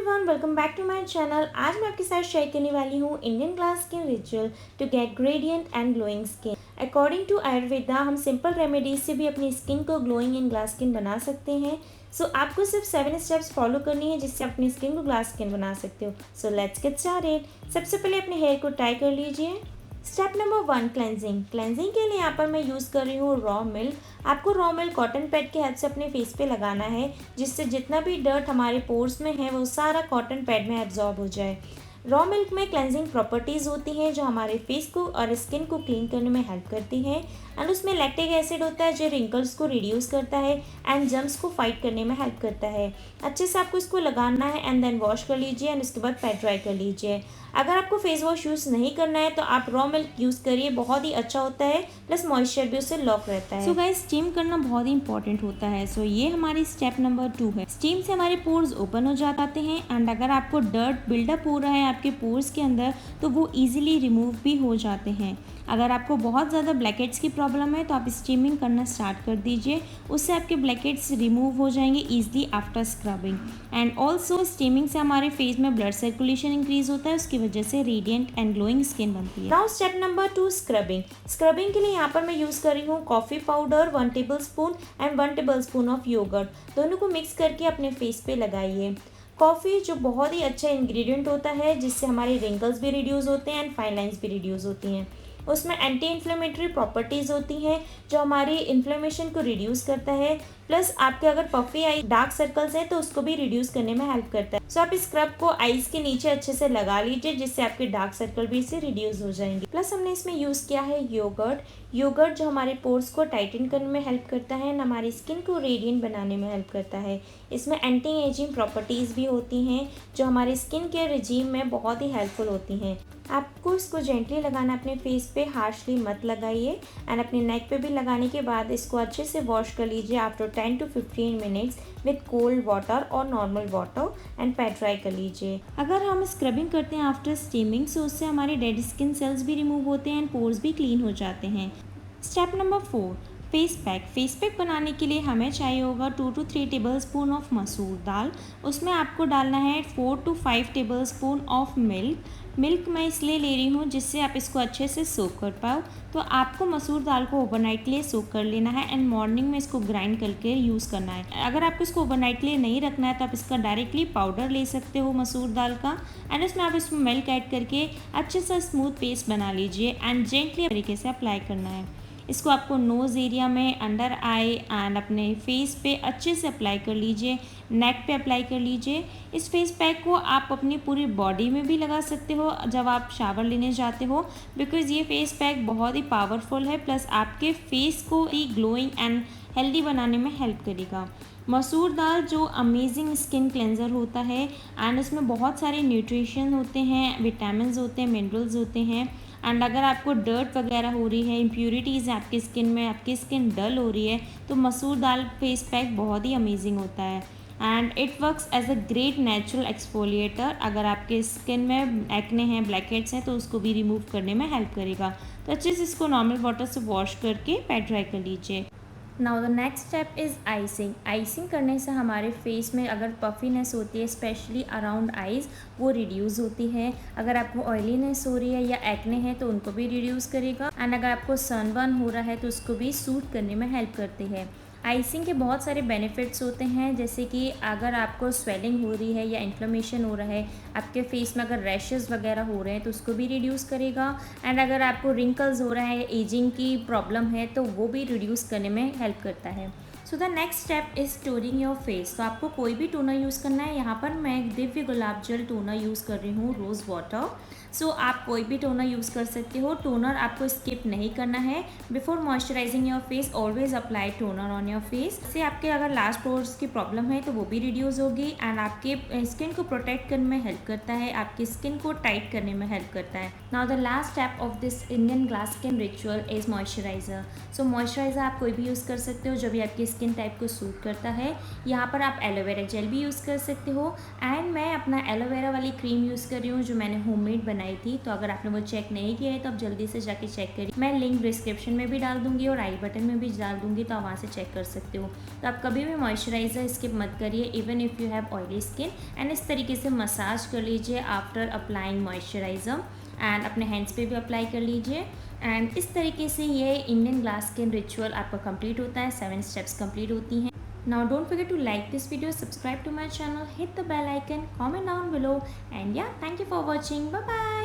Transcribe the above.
Everyone, welcome back to my channel. आज मैं आपके साथ शेयर करने वाली हूँ Indian glass skin ritual to get radiant and glowing skin. According to Ayurveda हम सिंपल रेमेडीज से भी अपनी स्किन को ग्लोइंग एंड ग्लास स्किन बना सकते हैं। सो आपको सिर्फ 7 स्टेप्स फॉलो करनी है जिससे अपनी स्किन को ग्लास स्किन बना सकते हो। So let's get started. सबसे पहले अपने हेयर को टाई कर लीजिए। Step number 1, cleansing. क्लेंजिंग के लिए यहाँ पर मैं यूज़ कर रही हूँ रॉ मिल्क। आपको रॉ मिल्क कॉटन पैड के हेल्प से अपने फेस पे लगाना है, जिससे जितना भी डर्ट हमारे पोर्स में है वो सारा कॉटन पैड में एब्जॉर्ब हो जाए। रॉ मिल्क में क्लेंजिंग प्रॉपर्टीज़ होती हैं जो हमारे फेस को और स्किन को क्लीन करने में हेल्प करती हैं। एंड उसमें लैक्टिक एसिड होता है जो रिंकल्स को रिड्यूस करता है एंड जर्म्स को फाइट करने में हेल्प करता है। अच्छे से आपको इसको लगाना है एंड देन वॉश कर लीजिए एंड उसके बाद पैड ड्राई कर लीजिए। अगर आपको फेस वॉश यूज़ नहीं करना है तो आप रॉ मिल्क यूज़ करिए, बहुत ही अच्छा होता है, प्लस मॉइस्चर भी उससे लॉक रहता है। सो गाइस, स्टीम करना बहुत ही इंपॉर्टेंट होता है। सो ये हमारी स्टेप नंबर 2 है। स्टीम से हमारे पोर्स ओपन हो जाते हैं एंड अगर आपको डर्ट बिल्डअप हो रहा है आपके पोर्स के अंदर तो वो इजीली रिमूव भी हो जाते हैं। अगर आपको बहुत ज़्यादा ब्लैकहेड्स की प्रॉब्लम है तो आप स्टीमिंग करना स्टार्ट कर दीजिए, उससे आपके ब्लैकहेड्स रिमूव हो जाएंगे easily after scrubbing. And also steaming से हमारे फेस में ब्लड सर्कुलेशन इंक्रीज होता है, उसकी वजह से रेडिएंट एंड ग्लोइंग स्किन बनती है। Now step number 2, scrubbing. Scrubbing के लिए यहाँ पर मैं यूज़ कर रही हूँ coffee powder 1 tablespoon and 1 tablespoon of yogurt. दोनों को मिक्स करके अपने फेस पे लगाइए। कॉफ़ी जो बहुत ही अच्छा इंग्रेडिएंट होता है जिससे हमारे रिंकल्स भी रिड्यूस होते हैं एंड फाइन लाइन्स भी रिड्यूस होती हैं। उसमें एंटी इन्फ्लेमेटरी प्रॉपर्टीज़ होती हैं जो हमारी इन्फ्लेमेशन को रिड्यूस करता है, प्लस आपके अगर पफी आई डार्क सर्कल्स हैं तो उसको भी रिड्यूस करने में हेल्प करता है। सो आप इस स्क्रब को आईज के नीचे अच्छे से लगा लीजिए जिससे आपके डार्क सर्कल भी इससे रिड्यूस हो जाएंगे। प्लस हमने इसमें यूज़ किया है योगर्ट जो हमारे पोर्स को टाइटन करने में हेल्प करता है एंड हमारी स्किन को रेडिएंट बनाने में हेल्प करता है। इसमें एंटी एजिंग प्रॉपर्टीज़ भी होती हैं जो हमारे स्किन केयर रिजीम में बहुत ही हेल्पफुल होती हैं। आपको इसको जेंटली लगाना अपने फेस पे, हार्शली मत लगाइए। एंड अपने नेक पे भी लगाने के बाद इसको अच्छे से वॉश कर लीजिए after 10 to 15 minutes with cold water और normal water and pat dry कर लीजिए। अगर हम स्क्रबिंग करते हैं आफ्टर स्टीमिंग सो उससे हमारे डेड स्किन सेल्स भी रिमूव होते हैं एंड पोर्स भी क्लीन हो जाते हैं। स्टेप नंबर 4, फेस पैक बनाने के लिए हमें चाहिए होगा 2 to 3 टेबलस्पून ऑफ मसूर दाल। उसमें आपको डालना है 4 to 5 टेबलस्पून ऑफ मिल्क मैं इसलिए ले रही हूँ जिससे आप इसको अच्छे से सोक कर पाओ। तो आपको मसूर दाल को ओवरनाइट के लिए सोक कर लेना है एंड मॉर्निंग में इसको ग्राइंड करके यूज़ करना है। अगर आपको इसको ओवरनाइट के लिए नहीं रखना है तो आप इसका डायरेक्टली पाउडर ले सकते हो मसूर दाल का एंड उसमें आप इसमें मिल्क ऐड करके अच्छे से स्मूथ पेस्ट बना लीजिए एंड जेंटली तरीके से अप्लाई करना है। इसको आपको नोज़ एरिया में, अंडर आई एंड अपने फेस पे अच्छे से अप्लाई कर लीजिए, नेक पे अप्लाई कर लीजिए। इस फेस पैक को आप अपनी पूरी बॉडी में भी लगा सकते हो जब आप शावर लेने जाते हो, बिकॉज़ ये फेस पैक बहुत ही पावरफुल है, प्लस आपके फेस को ही ग्लोइंग एंड हेल्दी बनाने में हेल्प करेगा। मसूर दाल जो अमेजिंग स्किन क्लेंजर होता है एंड उसमें बहुत सारे न्यूट्रिशन होते हैं, विटामिन्स होते हैं, मिनरल्स होते हैं। एंड अगर आपको डर्ट वगैरह हो रही है, इम्प्यूरिटीज़ आपकी स्किन में, आपकी स्किन डल हो रही है तो मसूर दाल फेस पैक बहुत ही अमेजिंग होता है and it works as a great natural exfoliator. अगर आपके स्किन में एक्ने हैं, ब्लैकहेड्स हैं तो उसको भी रिमूव करने में हेल्प करेगा। तो अच्छे से इसको नॉर्मल वाटर से वॉश करके पैड ड्राई कर लीजिए। Now the next step is icing. Icing करने से हमारे फेस में अगर पफीनेस होती है स्पेशली अराउंड आइज़ वो रिड्यूस होती है। अगर आपको ऑयलीनेस हो रही है या एक्ने है तो उनको भी रिड्यूस करेगा एंड अगर आपको सनबर्न हो रहा है तो उसको भी सूट करने में हेल्प करती है। आइसिंग के बहुत सारे बेनिफिट्स होते हैं, जैसे कि अगर आपको स्वेलिंग हो रही है या इन्फ्लेमेशन हो रहा है, आपके फेस में अगर रैशेस वगैरह हो रहे हैं तो उसको भी रिड्यूस करेगा एंड अगर आपको रिंकल्स हो रहा है या एजिंग की प्रॉब्लम है तो वो भी रिड्यूस करने में हेल्प करता है। So the next step is toning your face. तो आपको कोई भी टोनर यूज़ करना है। यहाँ पर मैं दिव्य गुलाब जल टोनर यूज़ कर रही हूँ, रोज़ वाटर। सो आप कोई भी टोनर यूज़ कर सकते हो। टोनर आपको स्किप नहीं करना है। Before moisturising your face always apply toner on your face. इससे आपके अगर लास्ट पोर्स की प्रॉब्लम है तो वो भी रिड्यूस होगी एंड आपके स्किन को प्रोटेक्ट करने में हेल्प करता है, आपकी स्किन को टाइट करने में हेल्प करता है। Now the last step of this Indian glass skin ritual is moisturiser. So moisturiser आप कोई भी यूज़ कर सकते हो जो भी आपकी स्किन टाइप को सूट करता है। यहाँ पर आप एलोवेरा जेल भी यूज़ कर सकते हो एंड मैं अपना एलोवेरा वाली क्रीम यूज़ कर रही हूँ जो मैंने होममेड बनाई थी। तो अगर आपने वो चेक नहीं किया है तो आप जल्दी से जाके चेक करिए। मैं लिंक डिस्क्रिप्शन में भी डाल दूँगी और आई बटन में भी डाल दूँगी, तो आप वहाँ से चेक कर सकते हो। तो आप कभी भी मॉइस्चराइज़र स्किप मत करिए even if you have oily skin. And इस तरीके से मसाज कर लीजिए आफ्टर अप्लाइंग मॉइस्चराइज़र एंड अपने हैंड्स पे भी अप्लाई कर लीजिए। एंड इस तरीके से ये इंडियन ग्लास स्किन रिचुअल आपका कंप्लीट होता है, 7 स्टेप्स कंप्लीट होती हैं। Now don't forget to like this video, subscribe to my channel, hit the bell icon, comment down below, and yeah, thank you for watching. Bye bye.